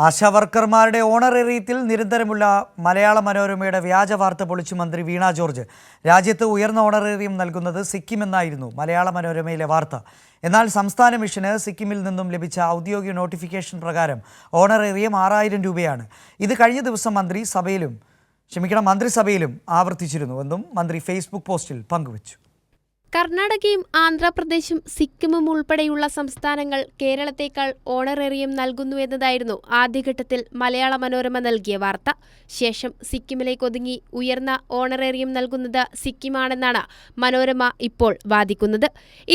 ആശാവർക്കർമാരുടെ ഓണറേറിയത്തിൽ നിരന്തരമുള്ള മലയാള മനോരമയുടെ വ്യാജ വാർത്ത പൊളിച്ചു മന്ത്രി വീണ ജോർജ്. രാജ്യത്ത് ഉയർന്ന ഓണറേറിയം നൽകുന്നത് സിക്കിം എന്നായിരുന്നു മലയാള മനോരമയിലെ വാർത്ത. എന്നാൽ സംസ്ഥാന മിഷന് സിക്കിമിൽ നിന്നും ലഭിച്ച ഔദ്യോഗിക നോട്ടിഫിക്കേഷൻ പ്രകാരം ഓണറേറിയം 6000 രൂപയാണ്. ഇത് കഴിഞ്ഞ ദിവസം മന്ത്രിസഭയിലും ആവർത്തിച്ചിരുന്നുവെന്നും മന്ത്രി ഫേസ്ബുക്ക് പോസ്റ്റിൽ പങ്കുവച്ചു. കർണാടകയും ആന്ധ്രാപ്രദേശും സിക്കിമും ഉൾപ്പെടെയുള്ള സംസ്ഥാനങ്ങൾ കേരളത്തേക്കാൾ ഓണറേറിയം നൽകുന്നുവെന്നതായിരുന്നു ആദ്യഘട്ടത്തിൽ മലയാള മനോരമ നൽകിയ വാർത്ത. ശേഷം സിക്കിമിലേക്ക് ഒതുങ്ങി ഉയർന്ന ഓണറേറിയം നൽകുന്നത് സിക്കിമാണെന്നാണ് മനോരമ ഇപ്പോൾ വാദിക്കുന്നത്.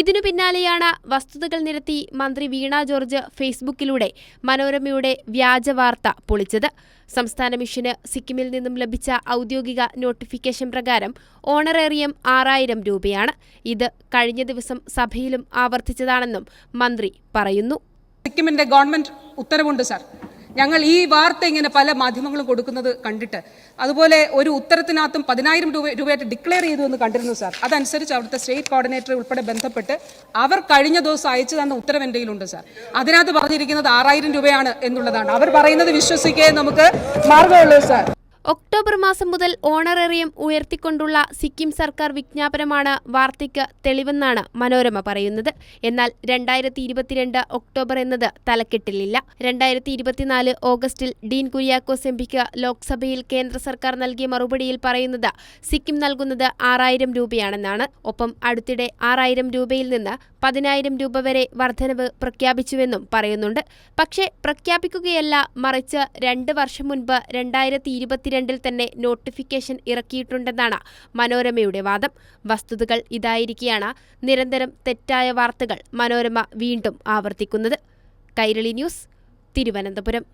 ഇതിനു പിന്നാലെയാണ് വസ്തുതകൾ നിരത്തി മന്ത്രി വീണ ജോർജ് ഫേസ്ബുക്കിലൂടെ മനോരമയുടെ വ്യാജ വാർത്ത പൊളിച്ചത്. സംസ്ഥാന മിഷന് സിക്കിമിൽ നിന്നും ലഭിച്ച ഔദ്യോഗിക നോട്ടിഫിക്കേഷൻ പ്രകാരം ഓണറേറിയം 6000 രൂപയാണ്. ഇത് കഴിഞ്ഞ ദിവസം സഭയിലും ആവർത്തിച്ചതാണെന്നും മന്ത്രി പറയുന്നു. സിക്കിമിന്റെ ഗവൺമെന്റ് ഉത്തരവുണ്ട് സാർ. ഞങ്ങൾ ഈ വാർത്ത ഇങ്ങനെ പല മാധ്യമങ്ങളും കൊടുക്കുന്നത് കണ്ടിട്ട് അതുപോലെ ഒരു ഉത്തരത്തിനകത്തും 10000 രൂപയായിട്ട് ഡിക്ലെയർ ചെയ്തു എന്ന് കണ്ടിരുന്നു സാർ. അതനുസരിച്ച് അവിടുത്തെ സ്റ്റേറ്റ് കോർഡിനേറ്റർ ഉൾപ്പെടെ ബന്ധപ്പെട്ട് അവർ കഴിഞ്ഞ ദിവസം അയച്ചു തന്ന ഉത്തരവ് എൻ്റെ കയ്യിലുണ്ട് സാർ. അതിനകത്ത് പറഞ്ഞിരിക്കുന്നത് 6000 രൂപയാണ് എന്നുള്ളതാണ്. അവർ പറയുന്നത് വിശ്വസിക്കാൻ നമുക്ക് മാർഗമുള്ളൂ സാർ. ഒക്ടോബർ മാസം മുതൽ ഓണറേറിയം ഉയർത്തിക്കൊണ്ടുള്ള സിക്കിം സർക്കാർ വിജ്ഞാപനമാണ് വാർത്തയ്ക്ക് തെളിവെന്നാണ് മനോരമ പറയുന്നത്. എന്നാൽ 2022 ഒക്ടോബർ എന്നത് തലക്കെട്ടിലില്ല. 2024 ഓഗസ്റ്റിൽ ഡീൻ കുര്യാക്കോസ് എംപിക്ക് ലോക്സഭയിൽ കേന്ദ്ര സർക്കാർ നൽകിയ മറുപടിയിൽ പറയുന്നത് സിക്കിം നൽകുന്നത് 6000 രൂപയാണെന്നാണ്. ഒപ്പം അടുത്തിടെ 6000 രൂപയിൽ നിന്ന് 10000 രൂപ വരെ വർധനവ് പ്രഖ്യാപിച്ചുവെന്നും പറയുന്നുണ്ട്. പക്ഷേ പ്രഖ്യാപിക്കുകയല്ല, മറിച്ച് 2 വർഷം മുൻപ് 2022 തന്നെ നോട്ടിഫിക്കേഷൻ ഇറക്കിയിട്ടുണ്ടെന്നാണ് മനോരമയുടെ വാദം. വസ്തുതകൾ ഇതായിരിക്കെയാണ് നിരന്തരം തെറ്റായ വാർത്തകൾ മനോരമ വീണ്ടും ആവർത്തിക്കുന്നത്. കൈരളി ന്യൂസ്, തിരുവനന്തപുരം.